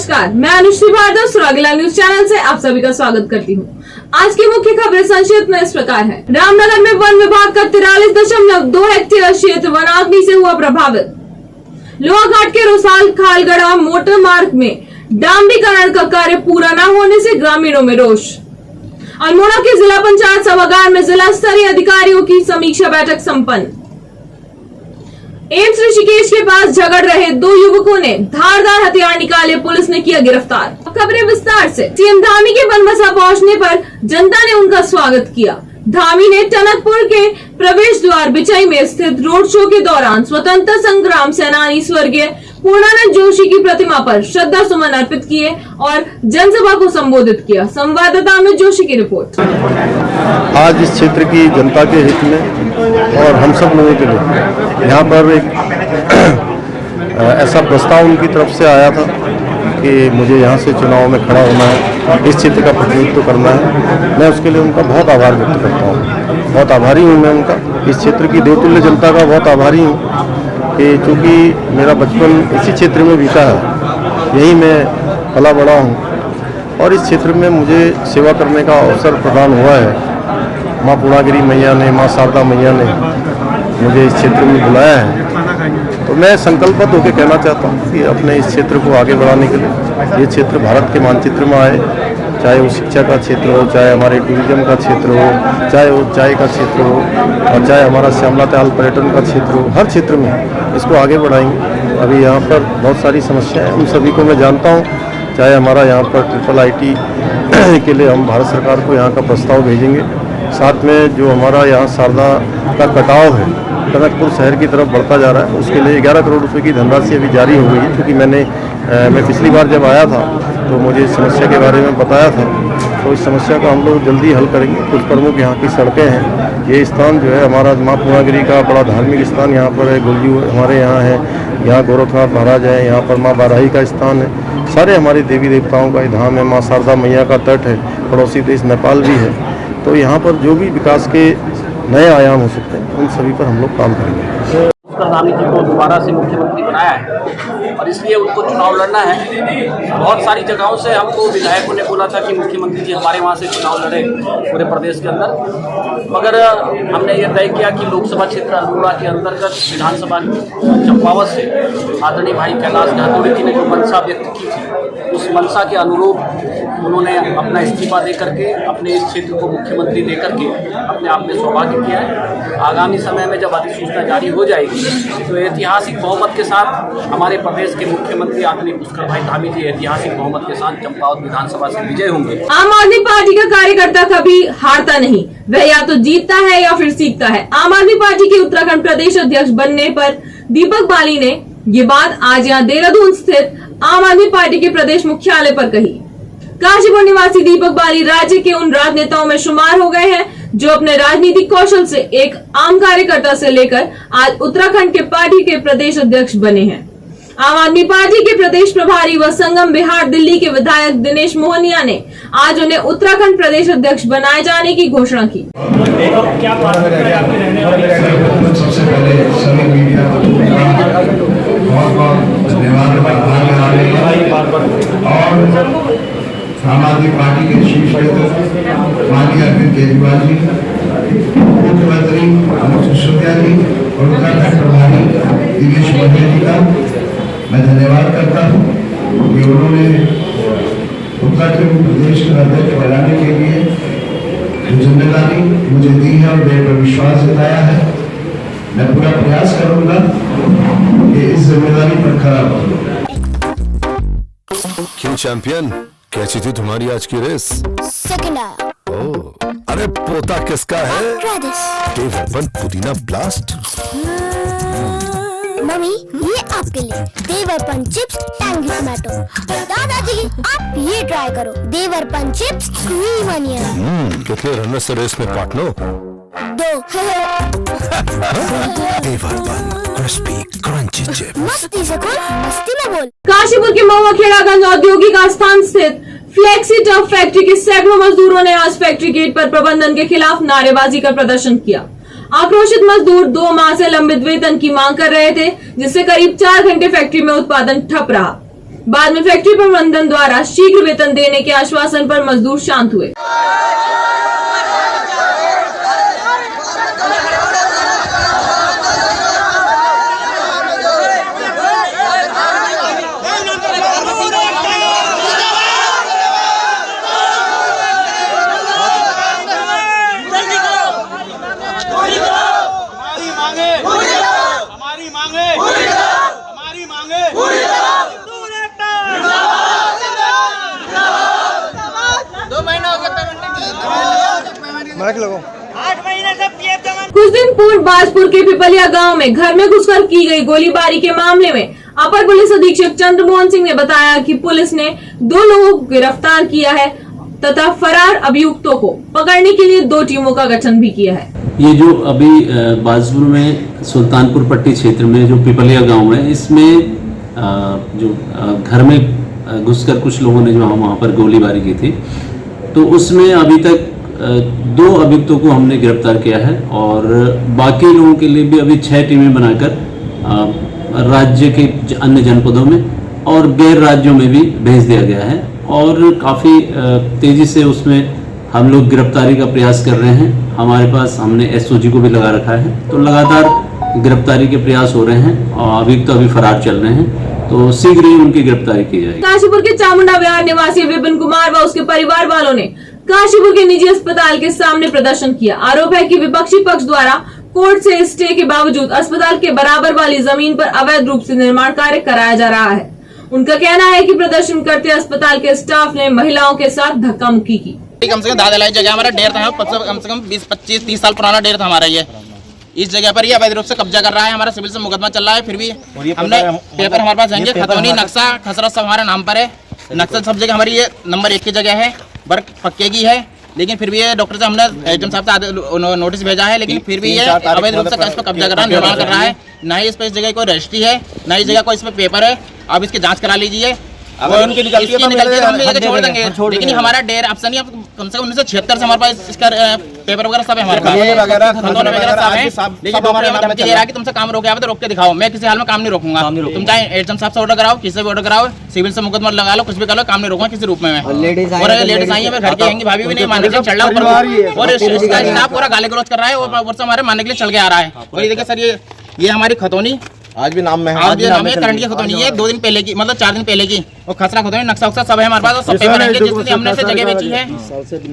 नमस्कार, मैं Anushree Bhardwaj सुरागीला news channel से आप सभी का स्वागत करती हूँ। आज की मुख्य खबरें संक्षिप्त में इस प्रकार हैं। रामनगर में वन विभाग का 43.2 हेक्टेयर क्षेत्र वनाग्नि से हुआ प्रभावित। लोहाघाट के रोसाल खालगढ़ा मोटर मार्ग में डांबरीकरण का कार्य पूरा न होने से ग्रामीणों में रोष। अल्मोड़ा के जिला पंचायत सभागार में जिला स्तरीय अधिकारियों की समीक्षा बैठक संपन्न। एम्स ऋषिकेश के पास झगड़ रहे दो युवकों ने धारदार हथियार निकाले, पुलिस ने किया गिरफ्तार। खबरें विस्तार से। सीएम धामी के बनबसा पहुंचने पर जनता ने उनका स्वागत किया। धामी ने टनकपुर के प्रवेश द्वार बिचई में स्थित रोड शो के दौरान स्वतंत्रता संग्राम सेनानी स्वर्गीय पूर्णानंद जोशी की प्रतिमा पर श्रद्धा सुमन अर्पित किए और जनसभा को संबोधित किया। संवाददाता अमित जोशी की रिपोर्ट। आज इस क्षेत्र की जनता के हित में और हम सब लोगों के लिए यहाँ पर एक ऐसा प्रस्ताव उनकी तरफ से आया था कि मुझे यहाँ से चुनाव में खड़ा होना है, इस क्षेत्र का प्रतिनिधित्व करना है। मैं उसके लिए उनका बहुत आभार व्यक्त करता हूँ। बहुत आभारी हूँ मैं उनका, इस क्षेत्र की देवतुल्य जनता का बहुत आभारी हूँ कि चूँकि मेरा बचपन इसी क्षेत्र में बीता है, यही मैं पला बड़ा हूँ और इस क्षेत्र में मुझे सेवा करने का अवसर प्रदान हुआ है। माँ पूर्णागिरी मैया ने, माँ शारदा मैया ने मुझे इस क्षेत्र में बुलाया है, तो मैं संकल्पित होकर कहना चाहता हूँ कि अपने इस क्षेत्र को आगे बढ़ाने के लिए ये क्षेत्र भारत के मानचित्र में आए, चाहे वो शिक्षा का क्षेत्र हो, चाहे हमारे टूरिज्म का क्षेत्र हो, चाहे वो चाय का क्षेत्र हो और चाहे हमारा श्यामला ताल पर्यटन का क्षेत्र हो, हर क्षेत्र में इसको आगे बढ़ाएंगे। अभी यहाँ पर बहुत सारी समस्याएं हैं, उन सभी को मैं जानता हूँ। चाहे हमारा यहाँ पर IIT के लिए हम भारत सरकार को यहाँ का प्रस्ताव भेजेंगे। साथ में जो हमारा यहाँ शारदा का कटाव है, टनकपुर शहर की तरफ बढ़ता जा रहा है, उसके लिए 11 करोड़ रुपए की धनराशि अभी जारी हो गई है। क्योंकि मैं पिछली बार जब आया था तो मुझे इस समस्या के बारे में बताया था, तो इस समस्या का हम लोग जल्दी हल करेंगे। कुछ प्रमुख यहाँ की सड़कें हैं, ये स्थान जो है हमारा माँ पूर्णागिरी का बड़ा धार्मिक स्थान यहाँ पर है, गुलजू हमारे यहाँ है, यहाँ गोरखनाथ महाराज है, यहाँ पर माँ बाराही का स्थान है, सारे हमारे देवी देवताओं का धाम है, माँ शारदा मैया का तट है, पड़ोसी देश नेपाल भी है। तो यहाँ पर जो भी विकास के नए आयाम हो सकते हैं उन सभी पर हम लोग काम करेंगे। धामी जी को दोबारा से मुख्यमंत्री बनाया है और इसलिए उनको चुनाव लड़ना है। बहुत सारी जगहों से हमको विधायकों ने बोला था कि मुख्यमंत्री जी हमारे वहाँ से चुनाव लड़े पूरे प्रदेश के अंदर, मगर हमने ये तय किया कि लोकसभा क्षेत्र अल्मोड़ा के अंतर्गत विधानसभा चंपावत से आदरणीय भाई कैलाश ठाकुर जी ने जो मंशा व्यक्त की थी, उस मंशा के अनुरूप उन्होंने अपना इस्तीफा दे करके अपने इस क्षेत्र को मुख्यमंत्री दे करके अपने आप में सौभाग्य किया है। आगामी समय में जब अधिसूचना जारी हो जाएगी तो ऐतिहासिक बहुमत के साथ हमारे प्रदेश के मुख्यमंत्री आदरणीय पुष्कर भाई धामी जी ऐतिहासिक बहुमत के साथ चंपावत विधानसभा से विजय होंगे। आम आदमी पार्टी का कार्यकर्ता कभी हारता नहीं, वह या तो जीतता है या फिर सीखता है। आम आदमी पार्टी के उत्तराखंड प्रदेश अध्यक्ष बनने पर दीपक बाली ने ये बात आज यहाँ देहरादून स्थित आम आदमी पार्टी के प्रदेश मुख्यालय पर कही। काशीपुर निवासी दीपक बाली राज्य के उन राजनेताओं में शुमार हो गए हैं जो अपने राजनीतिक कौशल से एक आम कार्यकर्ता से लेकर आज उत्तराखंड के पार्टी के प्रदेश अध्यक्ष बने हैं। आम आदमी पार्टी के प्रदेश प्रभारी व संगम बिहार दिल्ली के विधायक दिनेश मोहनिया ने आज उन्हें उत्तराखंड प्रदेश अध्यक्ष बनाए जाने की घोषणा की। आम आदमी पार्टी के शीर्ष नेता माननीय अरविंद केजरीवाल जी, मुख्यमंत्री मनोज सिसोदिया जी और उत्तराखंड प्रभारी दिनेश मोहनिया जी का मैं धन्यवाद करता हूँ कि उन्होंने उत्तराखंड प्रदेश का अध्यक्ष बनाने के लिए जो जिम्मेदारी मुझे दी है और मेरे पर विश्वास जताया है। मैं पूरा प्रयास करूंगा कि इस जिम्मेदारी पर खरा उतरूं। क्यों चैंपियन, कैसी थी तुम्हारी आज की रेस? सेकंड आया। ओह, अरे पोता किसका है? देव पुदीना ब्लास्ट। मम्मी ये आपके लिए देवरपन चिप्स टैंगी टमाटो। दादाजी आप ये ट्राई करो, देवरपन चिप्स क्रीम अनियन। कितने रनर से रेस में पार्टनर? 2। देवरपन क्रिस्पी क्रंची चिप्स। मस्ती से खोल, मस्ती में बोल। काशीपुर के महुआ खेड़ागंज औद्योगिक आस्थान स्थित फ्लेक्सी टफ फैक्ट्री के सैकड़ों मजदूरों ने आज फैक्ट्री गेट पर प्रबंधन के खिलाफ नारेबाजी कर प्रदर्शन किया। आक्रोशित मजदूर 2 माह से लंबित वेतन की मांग कर रहे थे, जिससे करीब 4 घंटे फैक्ट्री में उत्पादन ठप रहा। बाद में फैक्ट्री प्रबंधन द्वारा शीघ्र वेतन देने के आश्वासन पर मजदूर शांत हुए। कुछ दिन पूर्व बाजपुर के पिपलिया गांव में घर में घुसकर की गई गोलीबारी के मामले में अपर पुलिस अधीक्षक चंद्रमोहन सिंह ने बताया कि पुलिस ने 2 लोगों को गिरफ्तार किया है तथा फरार अभियुक्तों को पकड़ने के लिए 2 टीमों का गठन भी किया है। ये जो अभी बाजपुर में सुल्तानपुर पट्टी क्षेत्र में जो पिपलिया गांव है, इसमें जो घर में घुसकर कुछ लोगों ने जो वहाँ पर गोलीबारी की थी, तो उसमें अभी तक 2 अभियुक्तों को हमने गिरफ्तार किया है और बाकी लोगों के लिए भी अभी 6 टीमें बनाकर राज्य के अन्य जनपदों में और गैर राज्यों में भी भेज दिया गया है और काफ़ी तेज़ी से उसमें हम लोग गिरफ्तारी का प्रयास कर रहे हैं। हमारे पास हमने एसओजी को भी लगा रखा है, तो लगातार गिरफ्तारी के प्रयास हो रहे हैं और अभियुक्त अभी फरार चल रहे हैं, तो शीघ्र ही उनकी गिरफ्तारी की जाएगी। काशीपुर के चामुंडा विहार निवासी विपिन कुमार व उसके परिवार वालों ने काशीपुर के निजी अस्पताल के सामने प्रदर्शन किया। आरोप है कि विपक्षी पक्ष द्वारा कोर्ट से स्टे के बावजूद अस्पताल के बराबर वाली जमीन पर अवैध रूप से निर्माण कार्य कराया जा रहा है। उनका कहना है कि प्रदर्शन करते अस्पताल के स्टाफ ने महिलाओं के साथ धक्का मुक्की की। कम से कम दादा लाई जगह हमारा डेढ़ था, कम से कम 20, 25, 30 साल पुराना डेढ़ था हमारा ये। इस जगह पर ये अवैध रूप से कब्जा कर रहा है, हमारा सिविल से मुकदमा चल रहा है। फिर भी हमने पेपर हमारे पास है, खतौनी नक्शा खसरा सब हमारे नाम पर है। नक्शा सब जगह हमारी ये नंबर 1 की जगह है, वर्क पक्के की है, लेकिन फिर भी ये डॉक्टर से हमने एचएम साहब से नोटिस भेजा है, लेकिन फिर भी ये अवैध रूप से इस पर कब्जा कर रहा है, निर्माण कर रहा है। ना ही इस पर इस जगह कोई रजिस्ट्री है, ना ही जगह कोई इस पर पेपर है। आप इसकी जांच करा लीजिए, अगर उनकी निकलती है तो हम जगह छोड़ देंगे, लेकिन हमारा डेढ़ ऑप्शन ही कम से कम 1976 से हमारे पास इसका पेपर वगैरह सब है हमारे पास, लेकिन डॉक्टर हमें धमकी दे रहा है कि तुमसे काम रोके तो रोक के दिखाओ। मैं किसी हाल में काम नहीं रोकूंगा, तुम चाहे एचएम साहब से ऑर्डर कराओ, किसी से भी ऑर्डर कराओ, सिविल से मुकदमा लगा लो, कुछ भी कर लो, काम नहीं रोकूंगा किसी रूप में मैं। और लेडीज आई है, घर की आएंगी, भाभी भी नहीं मानने के लिए चढ़ रहा है और इसका स्टाफ पूरा गाली गलौज कर रहा है और हमारे मानने के लिए चल के आ रहा है। और ये देखिए सर, ये हमारी खतौनी आज भी नाम में है, आज भी नाम है, करंट की खतौनी है, 2 दिन पहले की, मतलब 4 दिन पहले की। और खसरा खतौनी नक्शा उक्सा सब है हमारे पास, सब पेपर है, जिसने हमने से जगह बेची है।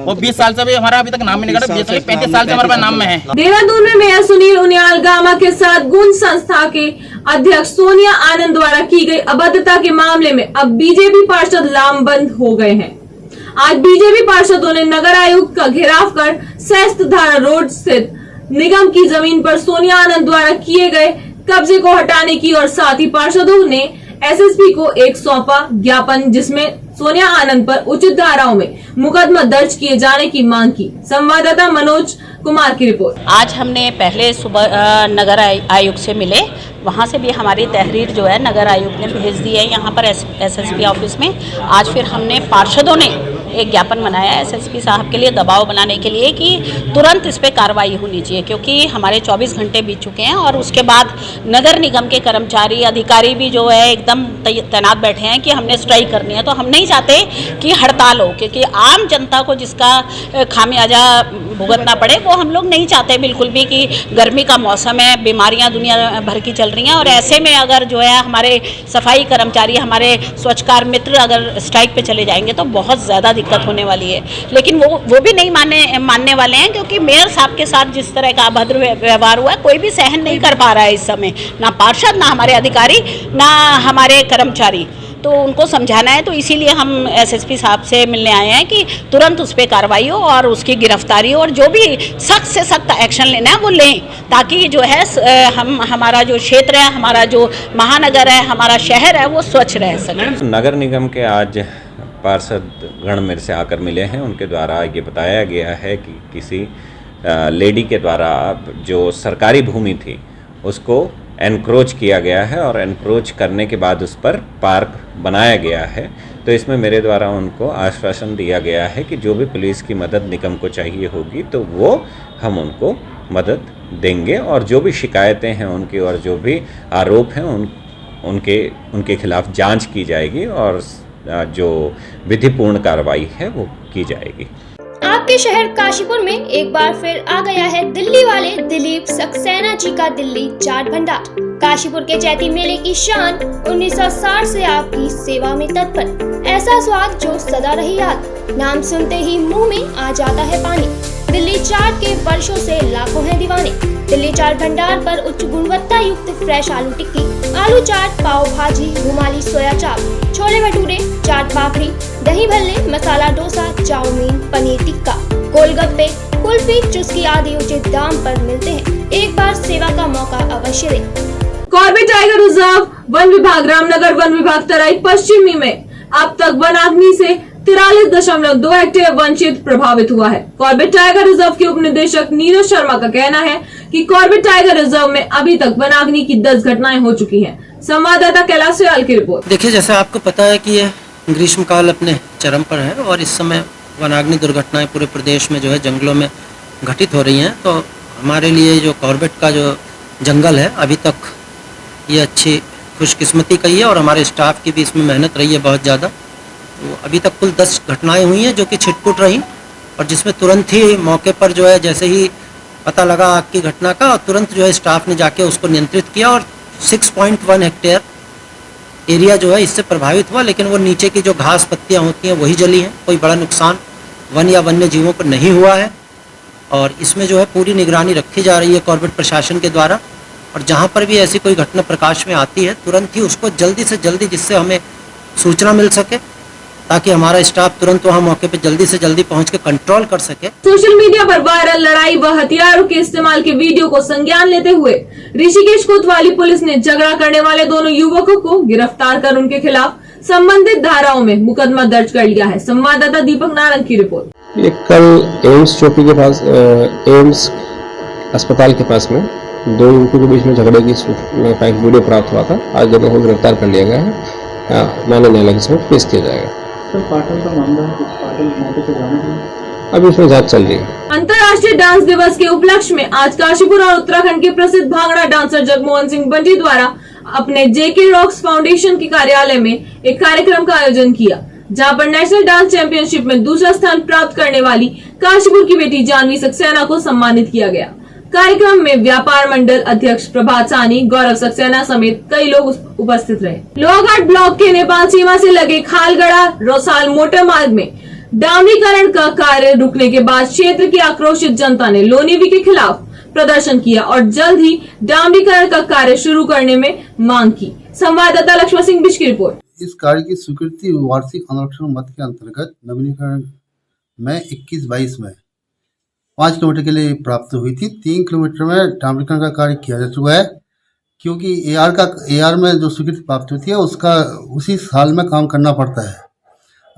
और 20 साल से भी हमारा अभी तक नाम नहीं निकला, 35 साल से हमारे पास नाम में है। देहरादून में मेयर सुनील उनियाल गामा के साथ गुंज संस्था के अध्यक्ष सोनिया आनंद द्वारा की गई अभद्रता के मामले में अब बीजेपी पार्षद लामबंद हो गए हैं। आज बीजेपी पार्षदों ने नगर आयुक्त का घेराव कर सहस्त्रधारा रोड स्थित निगम की जमीन पर सोनिया आनंद द्वारा किए गए कब्जे को हटाने की और साथ ही पार्षदों ने एसएसपी को एक सौंपा ज्ञापन, जिसमें सोनिया आनंद पर उचित धाराओं में मुकदमा दर्ज किए जाने की मांग की। संवाददाता मनोज कुमार की रिपोर्ट। आज हमने पहले सुबह नगर आयुक्त से मिले, वहाँ से भी हमारी तहरीर जो है नगर आयुक्त ने भेज दी है यहाँ पर एसएसपी ऑफिस में। आज फिर हमने पार्षदों ने एक ज्ञापन बनाया एसएसपी साहब के लिए, दबाव बनाने के लिए कि तुरंत इस पर कार्रवाई होनी चाहिए, क्योंकि हमारे 24 घंटे बीत चुके हैं और उसके बाद नगर निगम के कर्मचारी अधिकारी भी जो है एकदम तैनात बैठे हैं कि हमने स्ट्राइक करनी है। तो हम नहीं चाहते कि हड़ताल हो, क्योंकि आम जनता को जिसका खामियाजा भुगतना पड़े वो हम लोग नहीं चाहते बिल्कुल भी। कि गर्मी का मौसम है, बीमारियां दुनिया भर की चल रही हैं और ऐसे में अगर जो है हमारे सफाई कर्मचारी, हमारे स्वच्छकार मित्र अगर स्ट्राइक पे चले जाएंगे तो बहुत ज़्यादा दिक्कत होने वाली है। लेकिन वो भी नहीं मानने वाले हैं, क्योंकि मेयर साहब के साथ जिस तरह का अभद्र व्यवहार हुआ है कोई भी सहन नहीं कर पा रहा है इस समय, ना पार्षद, ना हमारे अधिकारी, ना हमारे कर्मचारी। तो उनको समझाना है, तो इसीलिए हम एसएसपी साहब से मिलने आए हैं कि तुरंत उस पर कार्रवाई हो और उसकी गिरफ्तारी हो और जो भी सख्त से सख्त एक्शन लेना है वो लें, ताकि जो है हमारा जो क्षेत्र है, हमारा जो महानगर है, हमारा शहर है वो स्वच्छ रह सके। नगर निगम के आज पार्षद गण मेरे से आकर मिले हैं, उनके द्वारा ये बताया गया है कि किसी लेडी के द्वारा जो सरकारी भूमि थी उसको एनक्रोच किया गया है और एनक्रोच करने के बाद उस पर पार्क बनाया गया है। तो इसमें मेरे द्वारा उनको आश्वासन दिया गया है कि जो भी पुलिस की मदद निगम को चाहिए होगी तो वो हम उनको मदद देंगे और जो भी शिकायतें हैं उनकी और जो भी आरोप हैं उनके खिलाफ जांच की जाएगी और जो विधिपूर्ण कार्रवाई है वो की जाएगी। आपके शहर काशीपुर में एक बार फिर आ गया है दिल्ली वाले दिलीप सक्सेना जी का दिल्ली चाट भंडार। काशीपुर के चैती मेले की शान 1960 से आपकी सेवा में तत्पर। ऐसा स्वाद जो सदा रही याद, नाम सुनते ही मुंह में आ जाता है पानी। दिल्ली चाट के वर्षों से लाखों हैं दीवाने। दिल्ली चाट भंडार पर उच्च गुणवत्ता युक्त फ्रेश आलू टिक्की, आलू चाट, पाव भाजी, रुमाली सोया चाप, छोले भटूरे, चाट पापड़ी, दही भल्ले, मसाला डोसा, चाउमीन, पनीर टिक्का, गोलगप्पे, कुल्फी, चुस्की आदि उचित दाम पर मिलते हैं। एक बार सेवा का मौका अवश्य दें। कॉर्बेट टाइगर रिजर्व वन विभाग रामनगर वन विभाग तराई पश्चिमी में अब तक वनाग्नि से 43.2 हेक्टेयर वन क्षेत्र प्रभावित हुआ है। कॉर्बेट टाइगर रिजर्व के उप निदेशक नीरज शर्मा का कहना है कि कॉर्बेट टाइगर रिजर्व में अभी तक वनाग्नि की 10 घटनाएं हो चुकी हैं। संवाददाता कैलाश सयाल की रिपोर्ट। देखिए, जैसा आपको पता है कि ये ग्रीष्मकाल अपने चरम पर है और इस समय वनाग्नि दुर्घटनाएं पूरे प्रदेश में जो है जंगलों में घटित हो रही हैं। तो हमारे लिए जो कॉर्बेट का जो जंगल है अभी तक ये अच्छी खुशकिस्मती का ही है और हमारे स्टाफ की भी इसमें मेहनत रही है बहुत ज़्यादा। तो अभी तक कुल 10 घटनाएं हुई हैं जो कि छिटपुट रही और जिसमें तुरंत ही मौके पर जो है जैसे ही पता लगा आग की घटना का, तुरंत जो है स्टाफ ने जाके उसको नियंत्रित किया और 6.1 हेक्टेयर एरिया जो है इससे प्रभावित हुआ। लेकिन वो नीचे की जो घास पत्तियाँ होती हैं वही जली हैं। कोई बड़ा नुकसान वन या वन्य जीवों को नहीं हुआ है और इसमें जो है पूरी निगरानी रखी जा रही है कॉर्बेट प्रशासन के द्वारा। और जहाँ पर भी ऐसी कोई घटना प्रकाश में आती है तुरंत ही उसको जल्दी से जल्दी, जिससे हमें सूचना मिल सके, ताकि हमारा स्टाफ तुरंत वहां मौके पे जल्दी से जल्दी पहुंच के कंट्रोल कर सके। सोशल मीडिया पर वायरल लड़ाई व हथियारों के इस्तेमाल के वीडियो को संज्ञान लेते हुए ऋषिकेश कोतवाली पुलिस ने झगड़ा करने वाले दोनों युवकों को गिरफ्तार कर उनके खिलाफ संबंधित धाराओं में मुकदमा दर्ज कर लिया है। संवाददाता दीपक नारंग की रिपोर्ट। कल एम्स चौकी के पास, एम्स अस्पताल के पास में दो युवकों के बीच में झगड़े की एक वीडियो प्राप्त हुआ था। आज दोनों को गिरफ्तार कर लिया गया है। माननीय न्यायालय के समक्ष पेश किया जाएगा। पाटन का मामला है, पाटन मौके पर जाना है, अभी उसमें जांच चल रही है। अंतर्राष्ट्रीय डांस दिवस के उपलक्ष्य में आज काशीपुर और उत्तराखंड के प्रसिद्ध भांगड़ा डांसर जगमोहन सिंह बंटी द्वारा अपने जेके रॉक्स फाउंडेशन के कार्यालय में एक कार्यक्रम का आयोजन किया, जहां पर नेशनल डांस चैंपियनशिप में दूसरा स्थान प्राप्त करने वाली काशीपुर की बेटी जानवी सक्सेना को सम्मानित किया गया। कार्यक्रम में व्यापार मंडल अध्यक्ष प्रभात सानी, गौरव सक्सेना समेत कई लोग उपस्थित रहे। लोहाघाट ब्लॉक के नेपाल सीमा से लगे खालगढ़ा रोसाल मोटर मार्ग में डामरीकरण का कार्य रुकने के बाद क्षेत्र की आक्रोशित जनता ने लोनीवी के खिलाफ प्रदर्शन किया और जल्द ही डामरीकरण का कार्य शुरू करने में मांग की। संवाददाता लक्ष्मण सिंह बिश की रिपोर्ट। इस कार्य की स्वीकृति वार्षिक अनुरक्षण मद के अंतर्गत नवीनीकरण में 21-22 में 5 किलोमीटर के लिए प्राप्त हुई थी। 3 किलोमीटर में डामरीकरण का कार्य किया जा चुका है, क्योंकि एआर में जो स्वीकृति प्राप्त होती है उसका उसी साल में काम करना पड़ता है।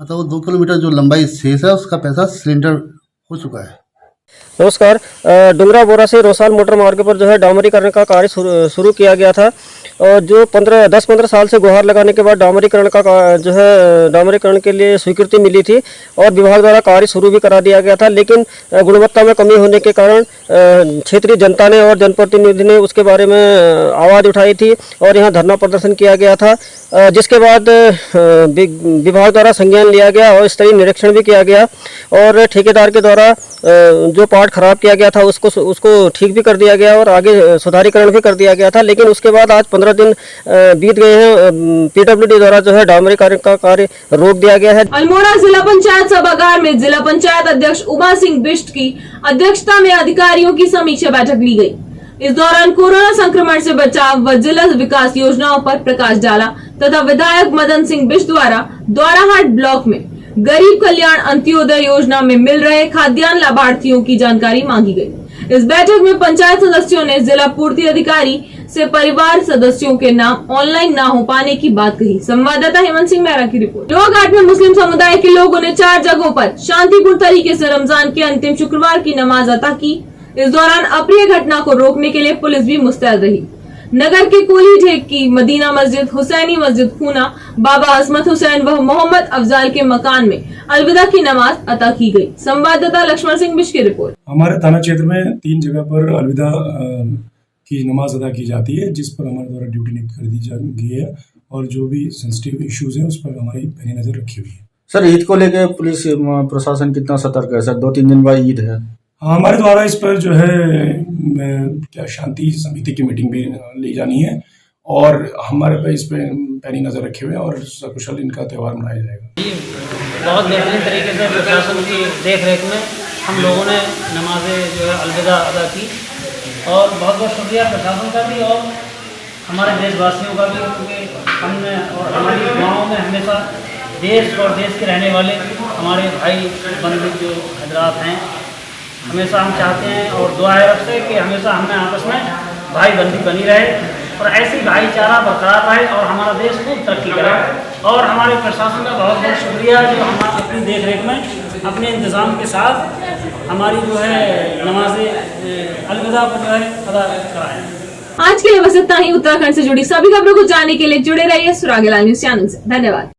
मतलब वो 2 किलोमीटर जो लंबाई शेष है उसका पैसा सिलेंडर हो चुका है। नमस्कार। डुंगरा बोरा से रोसाल मोटर मार्ग पर जो है डामरीकरण का कार्य शुरू किया गया था और जो 10-15 साल से गुहार लगाने के बाद डामरीकरण का जो है डामरीकरण के लिए स्वीकृति मिली थी और विभाग द्वारा कार्य शुरू भी करा दिया गया था। लेकिन गुणवत्ता में कमी होने के कारण क्षेत्रीय जनता ने और जनप्रतिनिधि ने उसके बारे में आवाज़ उठाई थी और यहाँ धरना प्रदर्शन किया गया था, जिसके बाद विभाग द्वारा संज्ञान लिया गया और स्तरीय निरीक्षण भी किया गया और ठेकेदार के द्वारा जो पार्ट खराब किया गया था उसको ठीक भी कर दिया गया और आगे सुधारीकरण भी कर दिया गया था। लेकिन उसके बाद आज 15 दिन बीत गए हैं। पीडब्ल्यूडी द्वारा जो है डामरीकरण का कार्य रोक दिया गया है। अल्मोड़ा जिला पंचायत सभागार में जिला पंचायत अध्यक्ष उमा सिंह बिष्ट की अध्यक्षता में अधिकारियों की समीक्षा बैठक ली गई। इस दौरान कोरोना संक्रमण से बचाव व जिला विकास योजनाओं पर प्रकाश डाला तथा विधायक मदन सिंह बिष्ट द्वारा द्वाराहाट ब्लॉक में गरीब कल्याण अंत्योदय योजना में मिल रहे खाद्यान्न लाभार्थियों की जानकारी मांगी गई। इस बैठक में पंचायत सदस्यों ने जिला पूर्ति अधिकारी से परिवार सदस्यों के नाम ऑनलाइन न हो पाने की बात कही। संवाददाता हेमंत सिंह मेहरा की रिपोर्ट। लोहाघाट में मुस्लिम समुदाय के लोगों ने 4 जगहों पर शांतिपूर्ण तरीके से रमजान के अंतिम शुक्रवार की नमाज अता की। इस दौरान अप्रिय घटना को रोकने के लिए पुलिस भी मुस्तैद रही। नगर के कोली ढेक की मदीना मस्जिद, हुसैनी मस्जिद खूना, बाबा अजमत हुसैन व मोहम्मद अफजाल के मकान में अलविदा की नमाज अता की गई। संवाददाता लक्ष्मण सिंह बिश की रिपोर्ट। हमारे थाना क्षेत्र में 3 जगह पर अलविदा की नमाज अदा की जाती है, जिस पर हमारे द्वारा ड्यूटी नियुक्त कर दी गई है और जो भी सेंसिटिव इश्यूज हैं उस पर हमारी पैनी नज़र रखी हुई है। सर ईद को लेकर पुलिस प्रशासन कितना सतर्क है सर? 2-3 दिन बाद ईद है। हमारे द्वारा इस पर जो है क्या शांति समिति की मीटिंग भी ली जानी है और हमारे पे इस पे पैनी नज़र रखे हुए हैं और सकुशल इनका त्यौहार मनाया जाएगा। बहुत बेहतरीन तरीके से प्रशासन की देख रेख में हम लोगों ने नमाज़ें जो है अलविदा अदा की और बहुत बहुत शुक्रिया प्रशासन का भी और हमारे देशवासियों का भी, क्योंकि हमने और हमारी गाँव में हमेशा देश और देश के रहने वाले हमारे भाई बंधु जो हजरात हैं, हमेशा हम चाहते हैं और दुआ है रब से कि हमेशा हमें आपस में भाई बंदी बनी रहे और ऐसी भाईचारा बरकरार रहे और हमारा देश खूब तरक्की करे। और हमारे प्रशासन का बहुत बहुत शुक्रिया जो हम अपनी देख रेख में अपने इंतज़ाम के साथ हमारी जो है नमाज़ें अलविदा पर जो है अदा कराएं। आज के लिए बस इतना ही। उत्तराखंड से जुड़ी सभी खबरों को जानने के लिए जुड़े रहिए सुरागीलाल न्यूज़ चैनल से। धन्यवाद।